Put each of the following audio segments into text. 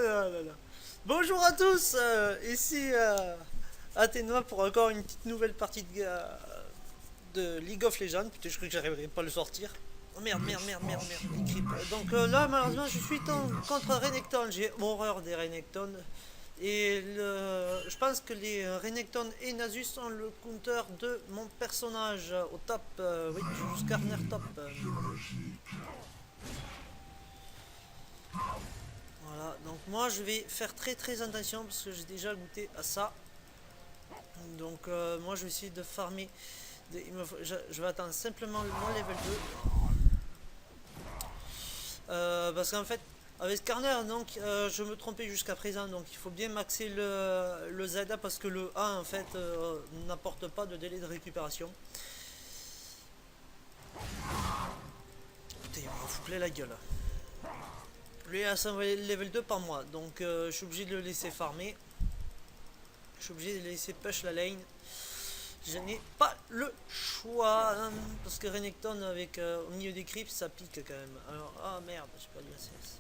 là là là. Bonjour à tous, ici Athéna pour encore une petite nouvelle partie de League of Legends. Putain, je crois que j'arriverai pas à le sortir. Oh merde, merde, merde, merde, merde, les creeps. Donc là, malheureusement, je suis contre Renekton. J'ai horreur des Renekton. Et je pense que les Renekton et Nasus sont le counter de mon personnage au top. Oui, je joue Skarner top. Voilà, donc moi je vais faire très très attention parce que j'ai déjà goûté à ça. Donc moi je vais essayer de farmer. Je vais attendre simplement mon level 2. Parce qu'en fait, avec Skarner, donc je me trompais jusqu'à présent. Donc il faut bien maxer le Z parce que le A en fait n'apporte pas de délai de récupération. Putain, il m'a foutu la gueule. Lui a son level 2 par moi. Donc je suis obligé de le laisser farmer. Je suis obligé de laisser push la lane. Je n'ai pas le choix. Hein, parce que Renekton avec au milieu des creeps ça pique quand même. Alors, ah merde, j'ai perdu un CS.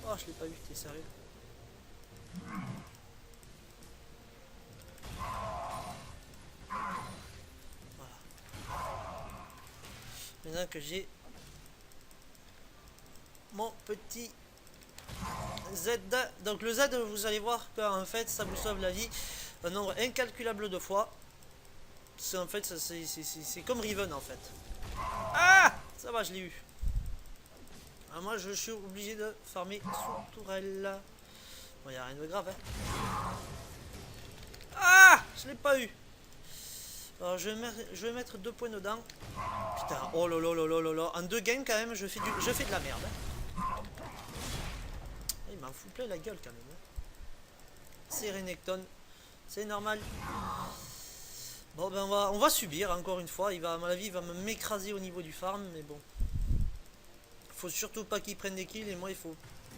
Oh, je l'ai pas vu, t'es sérieux? Voilà. Maintenant que j'ai mon petit Z. Donc le Z, vous allez voir qu'en fait ça vous sauve la vie un nombre incalculable de fois. C'est en fait c'est comme Riven en fait. Ah, ça va, je l'ai eu. Alors moi je suis obligé de farmer sous tourelle. Bon, y a rien de grave hein. Ah, je l'ai pas eu. Alors je vais mettre 2 points dedans. Putain, oh là là là là là là. En 2 games quand même je fais de la merde. Hein. Il m'en fout plein la gueule quand même. Hein. C'est Renekton. C'est normal. Bon ben on va subir encore une fois. À mon avis il va m'écraser au niveau du farm. Mais bon. Faut surtout pas qu'il prenne des kills. Et moi il faut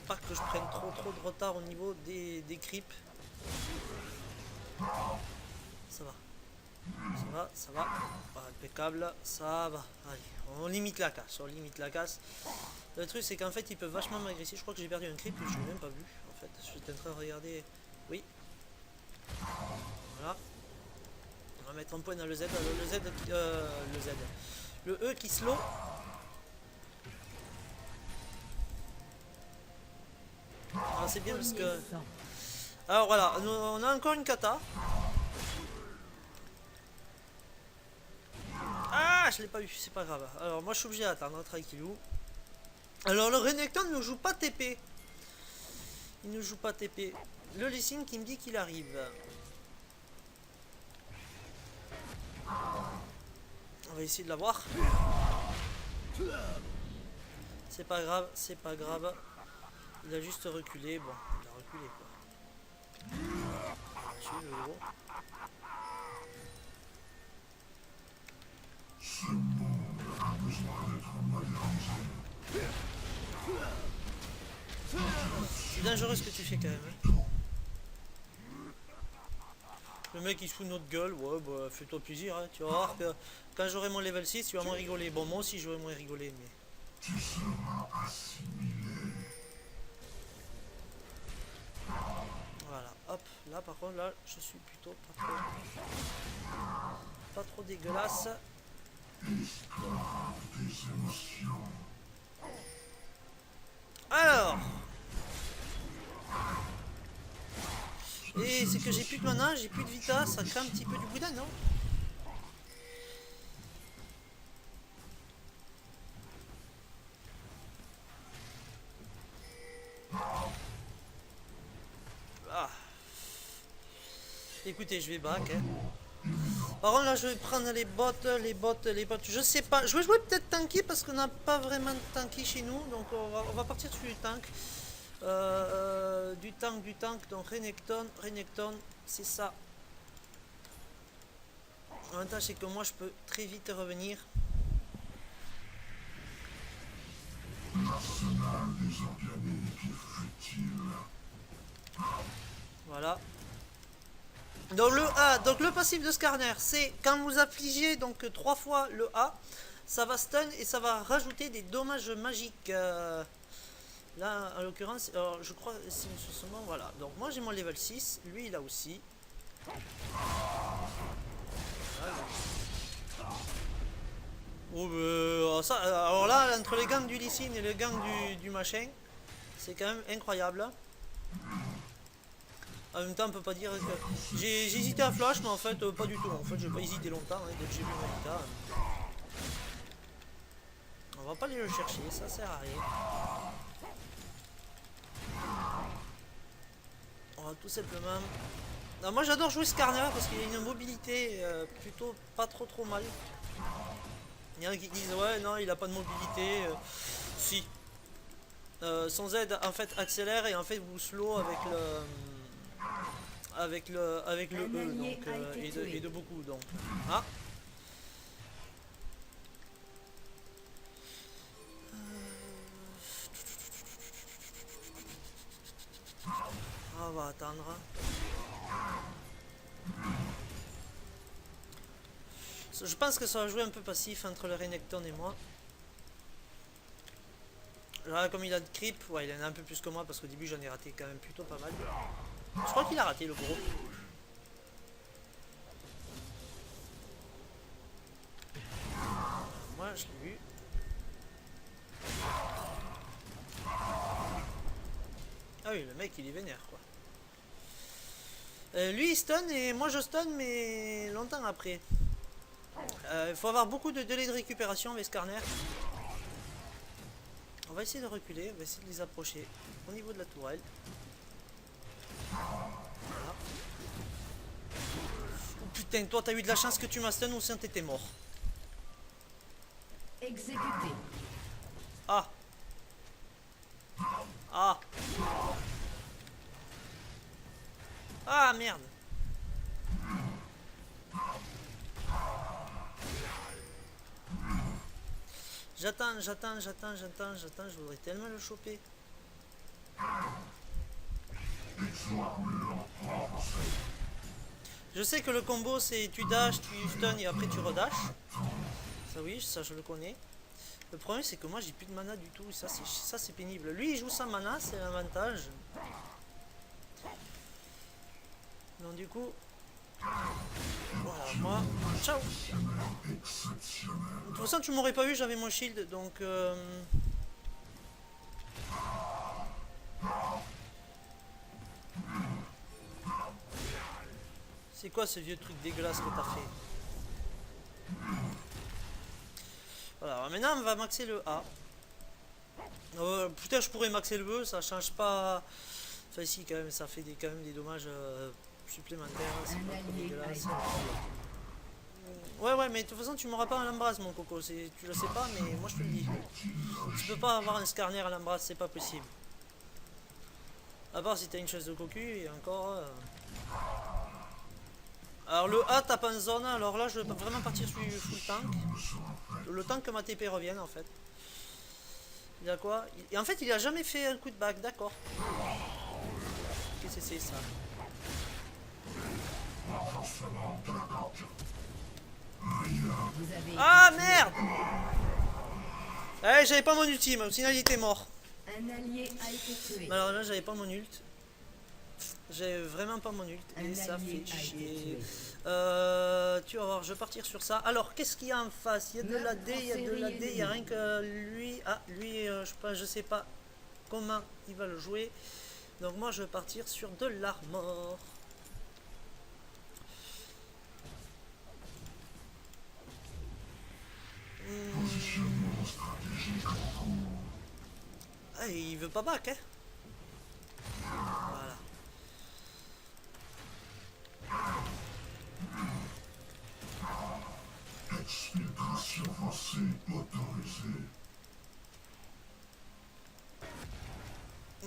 pas que je prenne trop de retard au niveau des creeps. Ça va. Ça va, ça va. Impeccable. Ça va. Allez, on limite la casse. On limite la casse. Le truc c'est qu'en fait ils peuvent vachement m'agresser. Je crois que j'ai perdu un creep et je l'ai même pas vu. En fait, je suis en train de regarder. Oui. Voilà. On va mettre un point dans le Z. Le Z. Le Z. Le E qui slow. Ah, c'est bien parce que. Alors voilà, on a encore une kata. Ah, je l'ai pas eu, c'est pas grave. Alors moi je suis obligé d'attendre, tranquillou. Alors le Renekton ne joue pas TP. Il ne joue pas TP. Le Lee Sin qui me dit qu'il arrive. On va essayer de l'avoir. C'est pas grave, c'est pas grave. Il a juste reculé. Bon, il a reculé quoi. Tue le gros. C'est dangereux ce que tu fais quand même. Hein. Le mec il se fout de notre gueule, ouais bah fais-toi plaisir, hein. Tu vas voir que quand j'aurai mon level 6, tu vas moins rigoler. Bon moi aussi j'aurais moins rigolé mais. Tu seras assimilé. Voilà, hop, là par contre là je suis plutôt pas trop dégueulasse. Alors. Et c'est que j'ai plus de mana, j'ai plus de vita, ça crée un petit peu du boudin, non? Ah. Écoutez, je vais back. Hein. Par contre, là, je vais prendre les bottes. Je sais pas. Je vais jouer peut-être tanky parce qu'on n'a pas vraiment de tanky chez nous. Donc, on va partir sur du tank. Du tank. Donc, Renekton, c'est ça. L'avantage, c'est que moi, je peux très vite revenir. Voilà. Donc le A, donc le passif de Skarner, c'est quand vous affligez donc 3 fois le A, ça va stun et ça va rajouter des dommages magiques. Là, en l'occurrence, alors je crois c'est sur ce moment, voilà. Donc moi j'ai mon level 6, lui il a aussi. Voilà. Oh, ça, alors là, entre les gangs du Lee Sin et les gangs du machin, c'est quand même incroyable. En même temps, on peut pas dire que... J'ai hésité à flash, mais en fait, pas du tout. En fait, j'ai pas hésité longtemps, hein, dès que j'ai vu Malita. On va pas aller le chercher, ça sert à rien. On va tout simplement... Non, moi j'adore jouer Skarner parce qu'il a une mobilité plutôt pas trop mal. Il y en a qui disent ouais non il a pas de mobilité. Si. Son Z en fait accélère et en fait vous slow avec le E donc et de beaucoup donc. Ah. On va attendre. Je pense que ça va jouer un peu passif entre le Renekton et moi. Là, comme il a de creep, ouais, il en a un peu plus que moi parce qu'au début j'en ai raté quand même plutôt pas mal. Je crois qu'il a raté le gros. Moi je l'ai eu. Ah oui, le mec il est vénère quoi. Lui il stun et moi je stun mais longtemps après. Il faut avoir beaucoup de délai de récupération avec Skarner. On va essayer de reculer, on va essayer de les approcher au niveau de la tourelle. Voilà. Oh putain, toi t'as eu de la chance que tu m'as stun ou sinon t'étais mort. Exécuté. Ah. Ah. Ah merde. J'attends, je voudrais tellement le choper. Je sais que le combo c'est tu dash, tu stun et après tu redashes. Ça oui, ça je le connais. Le problème c'est que moi j'ai plus de mana du tout, ça c'est pénible. Lui il joue sans mana, c'est l'avantage. Donc du coup, voilà, moi, ciao. De toute façon tu m'aurais pas vu, j'avais mon shield, donc... C'est quoi ce vieux truc dégueulasse que t'as fait? Voilà, alors maintenant on va maxer le A. Putain je pourrais maxer le E, ça change pas... Enfin si quand même, ça fait quand même des dommages supplémentaires, c'est pas trop dégueulasse. Ouais mais de toute façon tu m'auras pas un Lambrase mon coco, tu le sais pas mais moi je te le dis. Tu peux pas avoir un Skarner à Lambrase, c'est pas possible. À part si t'as une chaise de cocu et encore... Alors le A tape en zone, alors là je vais vraiment partir sur full tank. Le temps que ma TP revienne en fait. Il a quoi? Et en fait il a jamais fait un coup de back, d'accord. Qu'est-ce que c'est ça? Ah merde! Eh j'avais pas mon ultime, sinon il était mort. Un allié a été tué. Alors là j'avais pas mon ult. J'avais vraiment pas mon ult et ça fait chier. Tu vas voir, je vais partir sur ça. Alors qu'est-ce qu'il y a en face? Il y a de la D, il y a de la D, il y a rien que lui. Ah lui je sais pas comment il va le jouer. Donc moi je vais partir sur de l'armor. Ah, il veut pas back, hein. Voilà.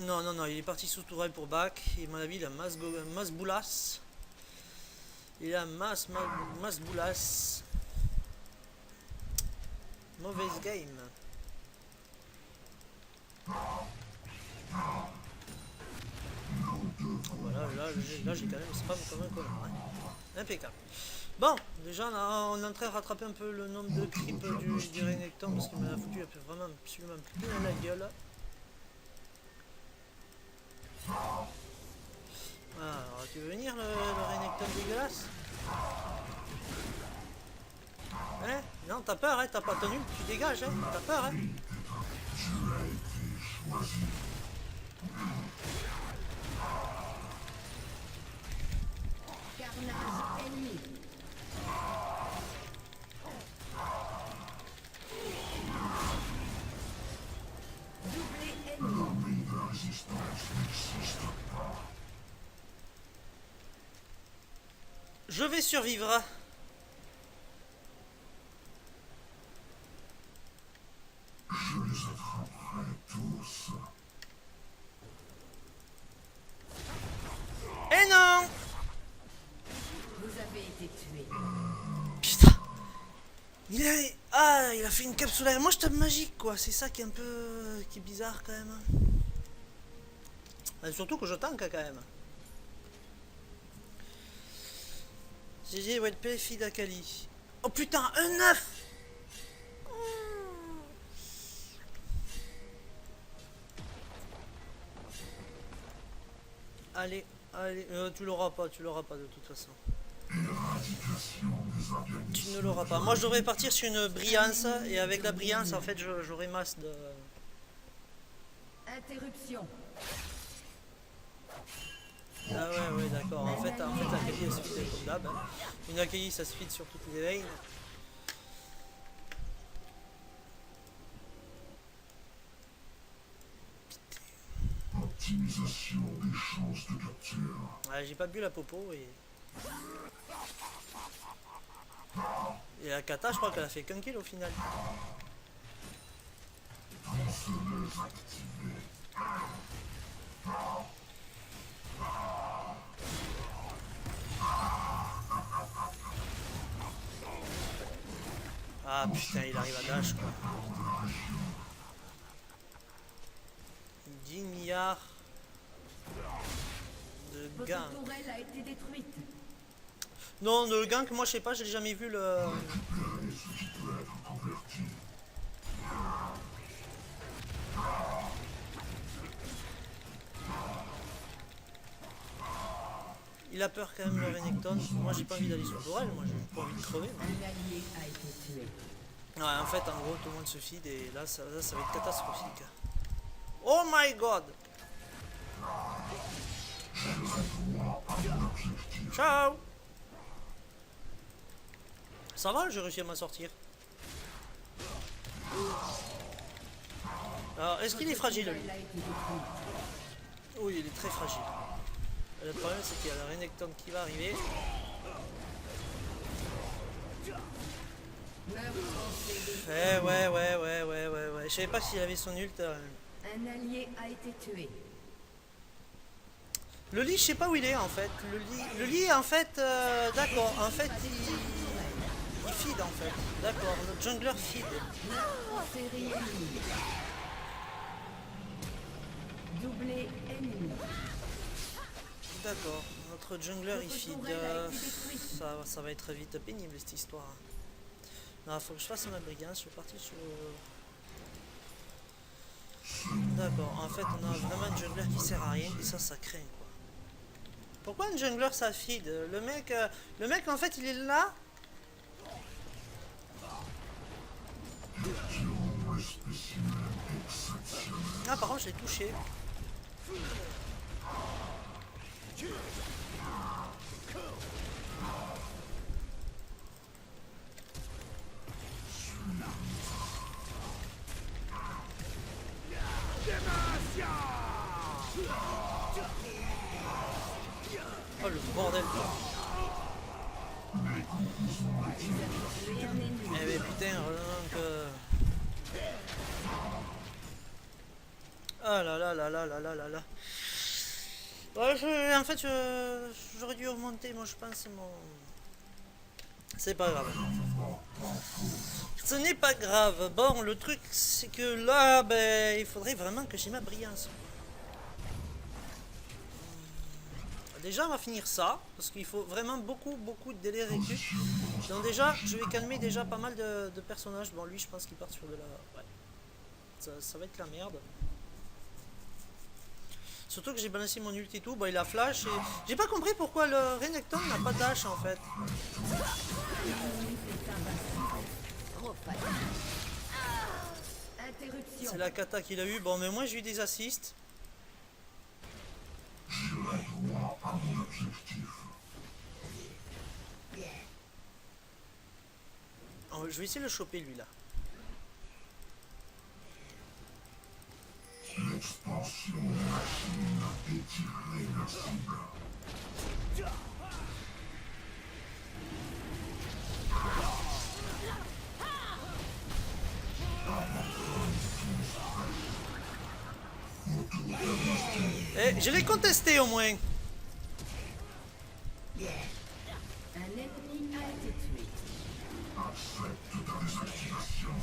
Non, il est parti sous tourelle pour back. Et à mon avis, il a masse boulasse. Il a masse boulasse. Mauvaise game. Voilà, là j'ai quand même spam comme un connard. Hein. Impeccable. Bon, déjà on est en train de rattraper un peu le nombre de creeps du Renekton parce qu'il m'a foutu vraiment absolument plus dans la gueule. Alors, tu veux venir le Renekton dégueulasse? Hein? Non, t'as peur, hein? T'as pas tenu, tu dégages, hein? T'as peur, hein? Carnage ennemi. Doublé ennemi. Je vais survivre. Et non! Vous avez été tué. Putain! Il a fait une capsule. Moi je tape magique quoi, c'est ça qui est un peu... qui est bizarre quand même. Surtout que je tank quand même. GG WLP fille d'Akali. Oh putain, un 9! Allez, allez, tu l'auras pas de toute façon. Tu ne l'auras pas. Moi je devrais partir sur une brillance et avec la brillance en fait j'aurai masse de... Interruption. Ah ouais d'accord. En fait Akali elle se feed comme d'hab. Hein. Une Akali ça se feed sur toutes les lanes. Optimisation des chances de capture. Ouais, j'ai pas bu la popo et... Et la kata je crois qu'elle a fait qu'un kill au final. Tronçonneuse activée. Ah putain il arrive à dash quoi. 10 milliards de Votre gank. tourelle a été détruite. Non, le gank, moi je sais pas, j'ai jamais vu le... Récupérer ce qui peut être converti. Il a peur quand même le Renekton. Moi j'ai pas envie d'aller sur Dorel, moi j'ai pas envie de crever. Moi. Un allié a été tué. Ouais, en fait en gros tout le monde se feed et là ça va être catastrophique. Oh my god! Ciao! Ça va, j'ai réussi à m'en sortir. Alors, est-ce qu'il est fragile lui? Elle a été détruite. Oui, il est très fragile. Le problème c'est qu'il y a le Renekton qui va arriver. Meurtre forcé de- Ouais. Je savais pas s'il avait son ult. Un allié a été tué. Le lit, je sais pas où il est en fait. Le lit en fait, d'accord. En fait, il feed en fait. D'accord, notre jungler feed. Série ennemie. Doublé ennemi. D'accord, notre jungler il feed. Ça va être vite pénible cette histoire. Non, faut que je fasse ma brigance. Je suis parti sur. D'accord, en fait, on a vraiment un jungler qui sert à rien et ça craint quoi. Pourquoi un jungler ça feed? Le mec en fait il est là. Le spécimen exceptionnel. Ah par contre je l'ai touché. Oh le bordel. Tué un ennemi. Eh mais putain, heureusement que... Ah là là là là là là là là. Ouais, en fait, j'aurais dû remonter, moi je pense, mon... C'est pas grave. Ce n'est pas grave. Bon, le truc, c'est que là, ben, il faudrait vraiment que j'ai ma brillance. Déjà, on va finir ça, parce qu'il faut vraiment beaucoup de délai récup. Donc déjà, je vais calmer déjà pas mal de personnages. Bon, lui, je pense qu'il part sur de la... Ouais. Ça va être la merde. Surtout que j'ai balancé mon ult et tout, bah il a flash et... J'ai pas compris pourquoi le Renekton n'a pas de dash en fait. Interruption. C'est la kata qu'il a eu. Bon mais moi j'ai eu des assists. J'irai droit à mon objectif. Oh, je vais essayer de le choper lui là. L'expansion machine est irréversible. Eh, je l'ai contesté au moins. Un ennemi a été tué. Accepte ta désactivation.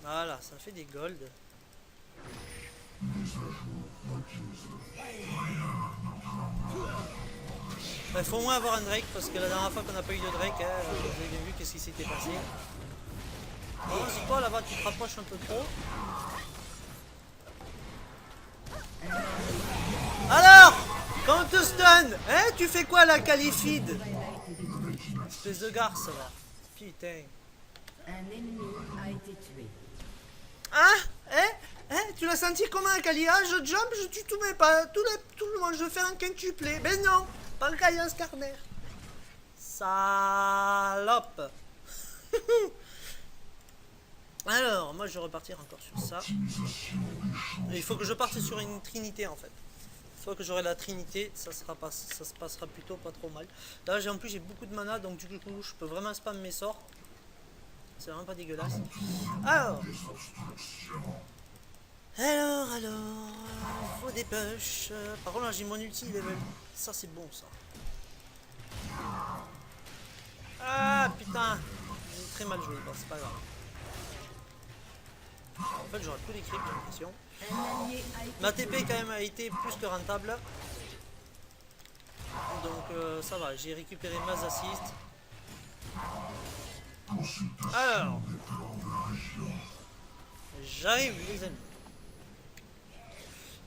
Voilà, ça fait des golds. Mise à jour requise. Il faut au moins avoir un Drake parce que la dernière fois qu'on n'a pas eu de Drake, hein, vous avez bien vu qu'est-ce qui s'était passé. Bon, c'est toi là-bas, tu te rapproches un peu trop. Alors, quand on te stun, hein, tu fais quoi la qualifide? Espèce de garce là. Putain. Un ennemi a été tué. Hein? Tu l'as senti comme un Kalia? Je jump, je tue tout mes pas. Tout le monde, je fais un quintuplé. Mais non, pas le Kalia Skarner. Salope. Alors, moi je vais repartir encore sur ça. Optimisation des champs. Et il faut que je parte sur une trinité en fait. Une fois que j'aurai la trinité, ça se passera plutôt pas trop mal. Là en plus j'ai beaucoup de mana donc du coup je peux vraiment spam mes sorts. C'est vraiment pas dégueulasse. Alors, faut des push. Par contre là j'ai mon ulti level. Ça c'est bon ça. Ah putain, j'ai très mal joué, bon c'est pas grave. En fait j'aurais tous les creeps j'ai l'impression. Un allié a été Ma TP quand même a été plus que rentable. Donc ça va, j'ai récupéré ma assists. Alors, j'arrive les amis.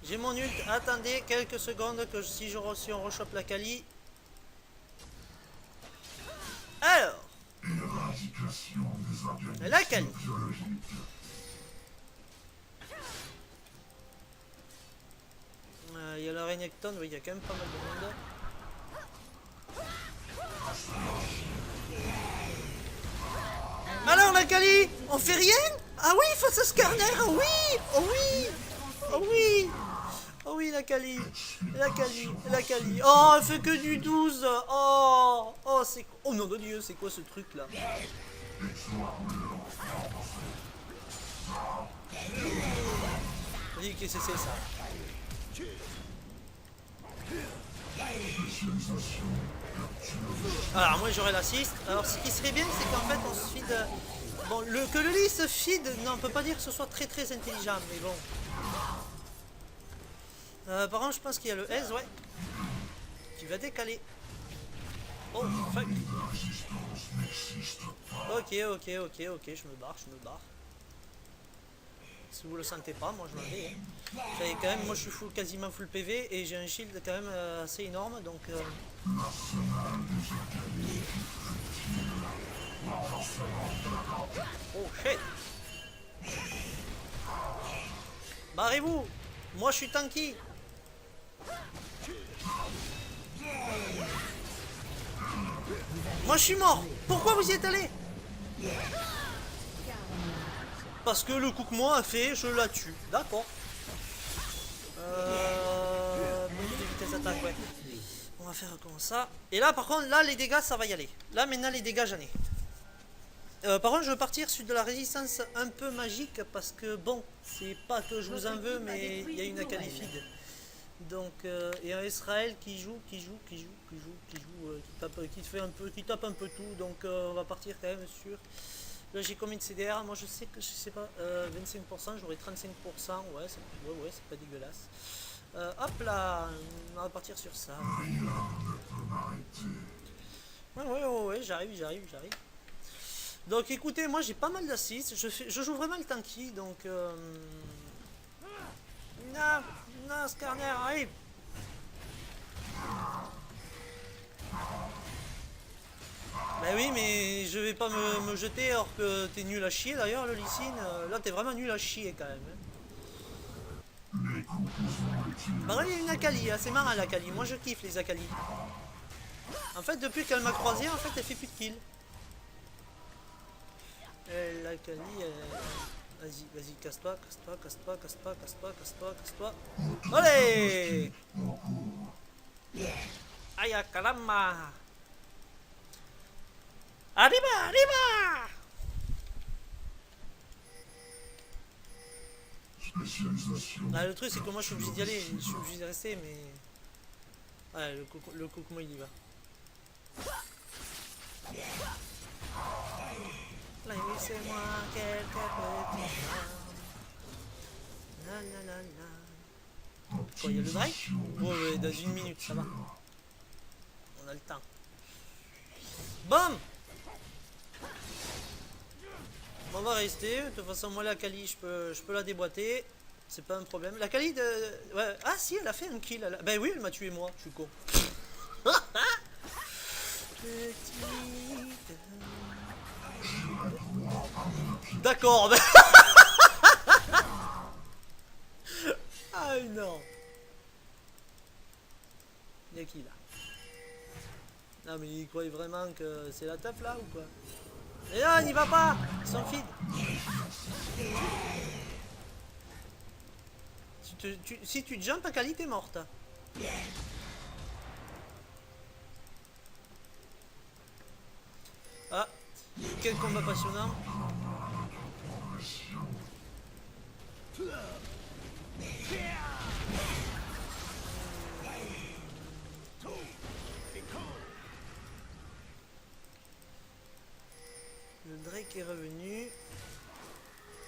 J'ai mon ult, attendez quelques secondes que si on rechoppe la Kali. Alors, Éradication des organismes la Kali. biologiques. Il y a la Renekton, oui, il y a quand même pas mal de monde. Alors la Kali, on fait rien? Ah oui, face à Skarner, ah oui, oh oui, oh oui, oh oui la Kali, la Kali, la Kali. Oh, elle fait que du 12. Oh, oh c'est, oh nom de Dieu, c'est quoi ce truc là? Vas-y, qu'est-ce que c'est ça? Alors moi j'aurais l'assist. Alors ce qui serait bien c'est qu'en fait on se feed. Bon que le lit se feed, non on peut pas dire que ce soit très très intelligent mais bon. Par contre je pense qu'il y a le S ouais. Qui va décaler. Oh fuck. Ok, je me barre. Si vous le sentez pas, moi je m'en vais. Hein. Quand même, moi je suis quasiment full PV et j'ai un shield quand même assez énorme donc. Oh shit! Barrez-vous! Moi je suis tanky! Moi je suis mort! Pourquoi vous y êtes allé? Parce que le Cook-moi a fait, je la tue. D'accord. Bonus de vitesse d'attaque, ouais. On va faire comme ça. Et là, par contre, là, les dégâts, ça va y aller. Là, maintenant, les dégâts, j'en ai. Par contre, je veux partir sur de la résistance un peu magique parce que, bon, c'est pas que je vous en veux, mais il y a une qualifide. Donc, et un Israël qui tape un peu tout. Donc, on va partir quand même sur. Là, j'ai combien de CDR? Moi, je sais que, je sais pas, 25%, j'aurai 35%. Ouais, c'est pas dégueulasse. Hop là, on va partir sur ça. Ouais, j'arrive. Donc écoutez, moi j'ai pas mal d'assists, je joue vraiment le tanky, donc Non, non, Skarner, arrive. Bah oui, mais je vais pas me jeter alors que t'es nul à chier d'ailleurs, le Lee Sin. Là, t'es vraiment nul à chier quand même. Bah là, il y a une Akali, hein. C'est marrant l'Akali. Moi, je kiffe les Akali. En fait, depuis qu'elle m'a croisé, en fait, elle fait plus de kills. L'Akali, vas-y, vas-y, casse-toi, casse-toi, casse-toi, casse-toi, casse-toi, casse-toi, casse-toi. Allez! Aïe, caramba! Arriba, arriba! Ah, le truc c'est que moi je suis obligé d'y aller, je suis obligé de rester, mais... Ouais, le Kokomo il y va. Laissez-moi quelques petits la la la la. Quoi, il y a le break? Oh, ouais, dans une minute, ça va. On a le temps. Bam! On va rester, de toute façon moi la Kali je peux la déboîter, c'est pas un problème. La Kali de... Ouais. Ah si, elle a fait un kill, ben oui elle m'a tué moi, je suis con. D'accord. Ah non. Y'a qui là? Non mais il croyait vraiment que c'est la teuf là ou quoi? Et là, n'y va pas! Ils sont feed! Si tu jumps à Kali, t'es morte. Ah! Quel combat passionnant! Le Drake est revenu.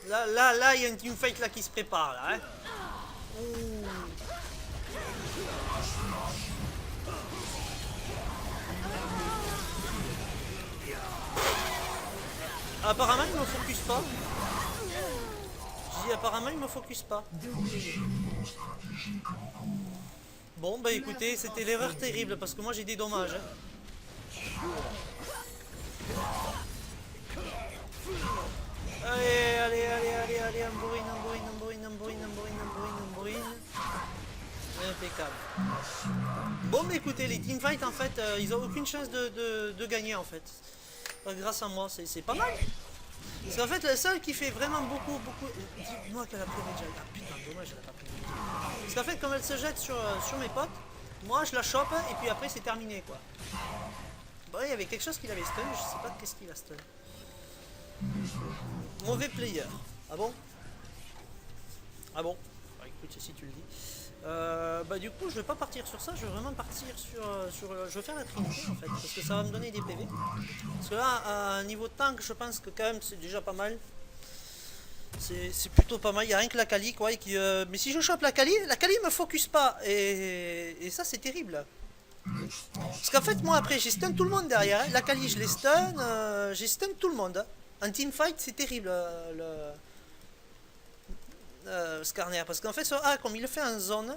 Là, il y a une teamfight là qui se prépare là. Hein. Apparemment, il me focus pas. Je dis apparemment, il me focus pas. Bon, bah écoutez, c'était l'erreur terrible parce que moi j'ai des dommages. Hein. Allez, allez, allez, allez, allez, un bourrine, un bourrine, un bourrine, un bourrine, un bourrine, un bourrine, un bourrine. Impeccable. Bon, mais écoutez, les teamfights, en fait, ils ont aucune chance de gagner, en fait. Grâce à moi, c'est pas mal. Parce qu'en fait, la seule qui fait vraiment beaucoup... Dis-moi qu'elle a pris Rachel. Ah putain, dommage, elle a pas pris Rachel. Parce qu'en fait, comme elle se jette sur mes potes, moi, je la chope, et puis après, c'est terminé, quoi. Bon, il y avait quelque chose qui l'avait stun, je sais pas qu'est-ce qu'il a stun. Mauvais player. Ah bon? Ah bon? Bah, écoute, si tu le dis. Bah du coup je vais pas partir sur ça, je vais vraiment partir sur je vais faire la trinité en fait, parce que ça va me donner des PV. Parce que là, à niveau tank, je pense que quand même c'est déjà pas mal. C'est plutôt pas mal, il n'y a rien que la Kali quoi. Mais si je chope la Kali me focus pas. Et ça c'est terrible. Parce qu'en fait moi après j'ai stun tout le monde derrière. Hein. La Kali je les stun, j'ai stun tout le monde. Hein. En teamfight c'est terrible Skarner, parce qu'en fait ce A comme il le fait en zone,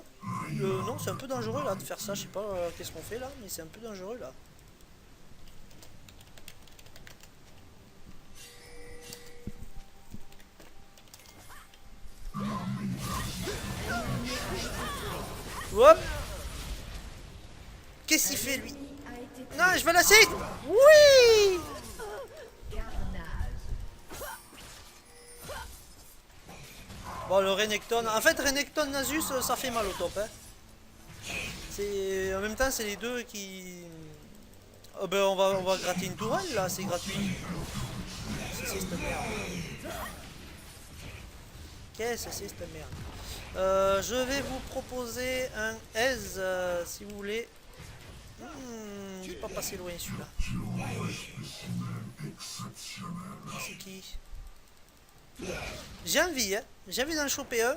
non c'est un peu dangereux là de faire ça, je sais pas qu'est-ce qu'on fait là, mais c'est un peu dangereux là. Hop. Qu'est-ce qu'il fait lui? Non je vais lasser. Oui. Bon le Renekton, en fait Renekton Nasus ça fait mal au top hein. C'est en même temps c'est les deux qui... Oh ben on va gratter une tourelle là, c'est gratuit. C'est cette merde. Qu'est-ce que c'est cette merde? Je vais vous proposer un aise si vous voulez. Je vais pas passer loin celui-là. C'est qui? J'ai envie, hein. J'ai envie d'en choper un.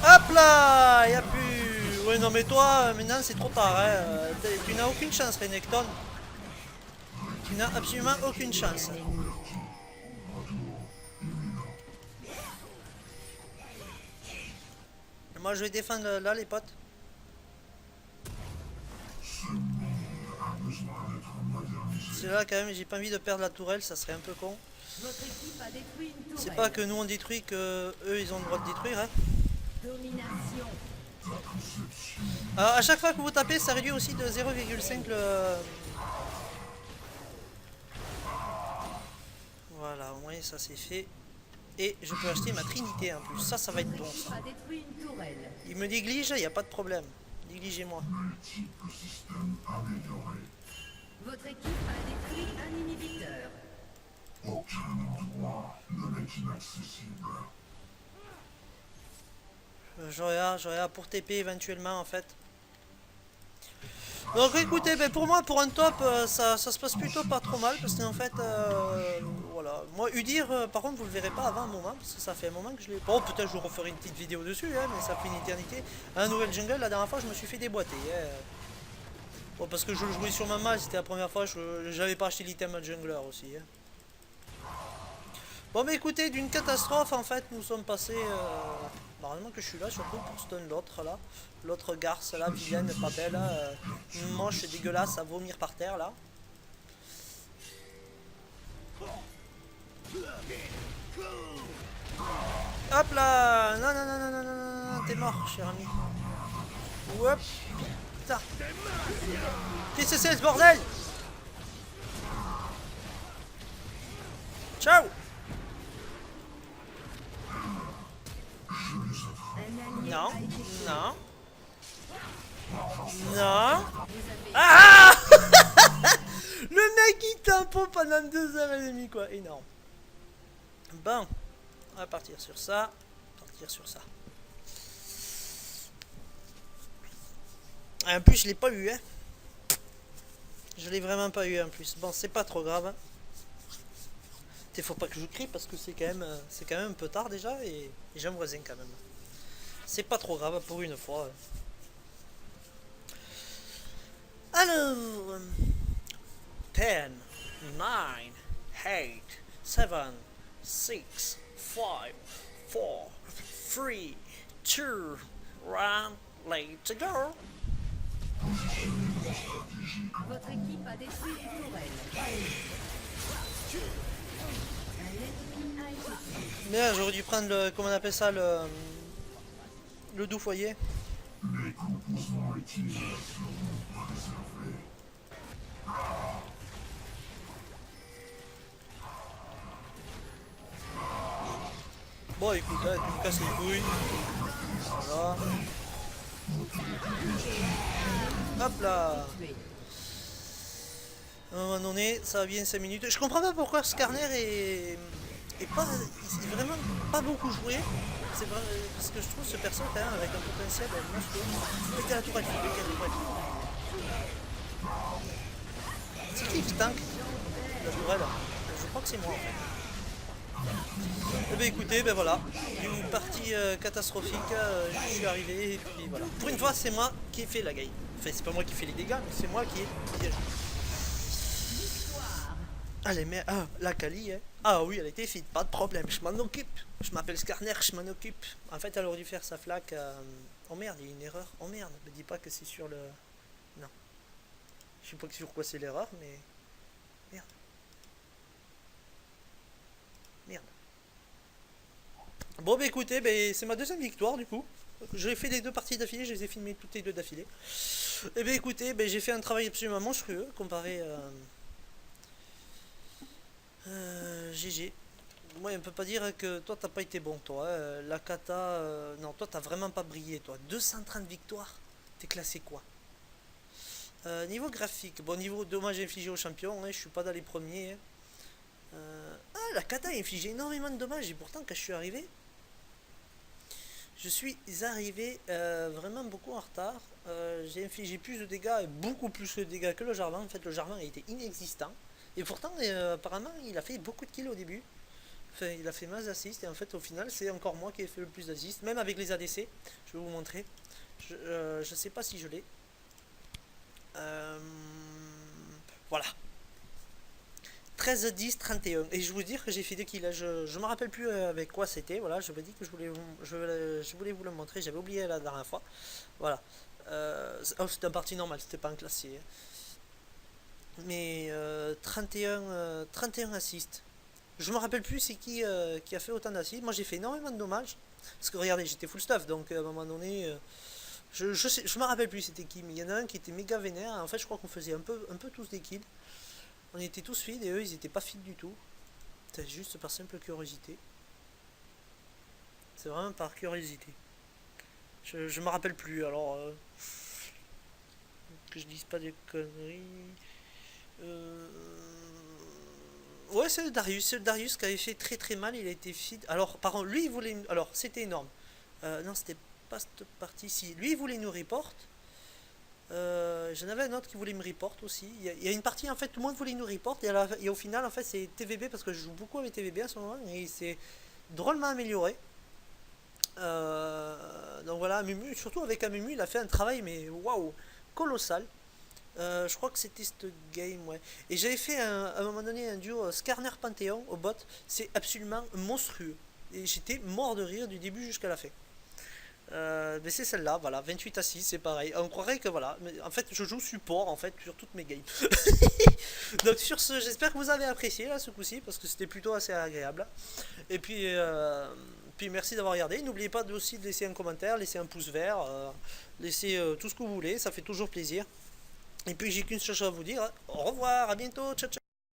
Hop là, y a plus. Ouais non mais toi maintenant c'est trop tard. Hein. Tu n'as aucune chance Renekton. Tu n'as absolument aucune chance. Moi je vais défendre là les potes. C'est là quand même, j'ai pas envie de perdre la tourelle, ça serait un peu con. Votre équipe a détruit une tourelle. C'est pas que nous on détruit que eux ils ont le droit de détruire. Hein. Domination. À chaque fois que vous tapez, ça réduit aussi de 0,5 le... Voilà, au moins ça c'est fait. Et je peux acheter ma trinité en plus. Ça va être bon L'équipe ça. a détruit une tourelle. Il me néglige, il n'y a pas de problème. Négligez-moi. Système amélioré. Votre équipe a détruit un inhibiteur. Aucun endroit ne m'est inaccessible. J'aurais pour TP éventuellement en fait. Donc écoutez, ben, pour moi, pour un top, ça se passe plutôt pas trop mal parce qu'en fait, voilà. Moi, Udir, par contre, vous le verrez pas avant un moment parce que ça fait un moment que je l'ai. Bon, peut-être je vous referai une petite vidéo dessus, hein, mais ça fait une éternité. Un nouvel jungle, la dernière fois, je me suis fait déboîter. Hein. Bon, parce que je le jouais sur ma malle, c'était la première fois, j'avais pas acheté l'item jungler aussi. Hein. Bon, mais écoutez, d'une catastrophe, en fait, nous sommes passés. Normalement que je suis là, surtout pour stun l'autre là. L'autre garce là, vilaine, pas belle, moche et dégueulasse à vomir par terre là. Hop là! Non, non, non, non, non, non, non, t'es mort, cher ami. Hop! Putain! Qu'est-ce que c'est ce bordel? Ciao! Non, non. Non. Ah! Le mec il tempo pendant 2h30 quoi, énorme. Bon, on va partir sur ça. En plus je l'ai pas eu hein. Je l'ai vraiment pas eu en plus. Bon c'est pas trop grave. Faut pas que je crie parce que c'est quand même un peu tard déjà et j'ai un voisin quand même. C'est pas trop grave pour une fois. Alors 10, 9, 8, 7, 6, 5, 4, 3, 2, 1, let's go. Votre équipe a détruit une tourelle. Un ennemi a été tué. Merde, j'aurais dû prendre le. Comment on appelle ça le doux foyer. Les composants utiles seront préservés. Bon écoute, là, tu me casses les couilles. Voilà. Hop là. Tué. À un moment donné, ça va bien 5 minutes. Je comprends pas pourquoi Skarner est vraiment pas beaucoup joué. C'est vrai, parce que je trouve ce perso quand même avec un potentiel monstrueux. Péter la tourelle, péter la tourelle. C'est qui tank la tourelle? Je crois que c'est moi en fait. Eh ben écoutez, ben voilà, une partie catastrophique, je suis arrivé et puis voilà. Pour une fois c'est moi qui ai fait la game. Enfin c'est pas moi qui fais les dégâts, mais c'est moi qui ai piégé. Allez mais la Kali hein. Ah oui elle a été fit, pas de problème, je m'en occupe. Je m'appelle Skarner, je m'en occupe. En fait elle aurait dû faire sa flaque. Oh merde, il y a une erreur. Oh merde, me dis pas que c'est sur le. Non. Je sais pas sur quoi c'est l'erreur, mais. Merde. Merde. Bon bah écoutez, bah, c'est ma deuxième victoire du coup. J'ai fait les deux parties d'affilée, je les ai filmées toutes les deux d'affilée. Et bah écoutez, bah, j'ai fait un travail absolument monstrueux comparé GG. Moi on peut pas dire que toi t'as pas été bon toi. Hein. La kata, non toi t'as vraiment pas brillé toi. 230 victoires, t'es classé quoi? Niveau graphique, bon niveau dommage infligé aux champions, hein, je suis pas dans les premiers. Hein. La kata a infligé énormément de dommages et pourtant quand je suis arrivé vraiment beaucoup en retard. J'ai infligé plus de dégâts et beaucoup plus de dégâts que le Jarvan. En fait le Jarvan a été inexistant et pourtant apparemment il a fait beaucoup de kills au début. Enfin il a fait masse d'assists et en fait au final c'est encore moi qui ai fait le plus d'assists, même avec les ADC. Je vais vous montrer. Je sais pas si je l'ai. Voilà. 13, 10, 31. Et je vous dire que j'ai fait 2 kills. Je me rappelle plus avec quoi c'était. Voilà, je me dis que je voulais vous le montrer. J'avais oublié la dernière fois. Voilà. Oh, c'était un partie normale, c'était pas un classé. Mais 31 assists. Je me rappelle plus c'est qui a fait autant d'assists. Moi j'ai fait énormément de dommages. Parce que regardez, j'étais full stuff. Donc à un moment donné, je me rappelle plus c'était qui. Mais il y en a un qui était méga vénère. En fait, je crois qu'on faisait un peu tous des kills. On était tous feed et eux ils étaient pas feed du tout. C'est juste par simple curiosité. C'est vraiment par curiosité. Je me rappelle plus alors que je dise pas de conneries. Ouais, c'est le Darius qui avait fait très très mal, il a été feed. Alors par contre lui il voulait. Alors c'était énorme. Non c'était pas cette partie-ci. Lui il voulait nous report. J'en avais un autre qui voulait me report aussi. Il y a une partie en fait, tout le monde voulait nous report et au final en fait c'est TVB parce que je joue beaucoup avec TVB à ce moment et il s'est drôlement amélioré. Donc voilà, Mumu, surtout avec Amumu, il a fait un travail mais waouh, colossal. Je crois que c'était cette game, ouais. Et j'avais fait à un moment donné un duo Skarner Panthéon au bot, c'est absolument monstrueux. Et j'étais mort de rire du début jusqu'à la fin. Mais c'est celle-là, voilà, 28 à 6, c'est pareil. On croirait que voilà, mais en fait je joue support en fait sur toutes mes games. Donc sur ce, j'espère que vous avez apprécié là ce coup-ci parce que c'était plutôt assez agréable. Et puis merci d'avoir regardé. N'oubliez pas aussi de laisser un commentaire, laisser un pouce vert, laisser tout ce que vous voulez, ça fait toujours plaisir. Et puis j'ai qu'une chose à vous dire, au revoir, à bientôt, ciao ciao.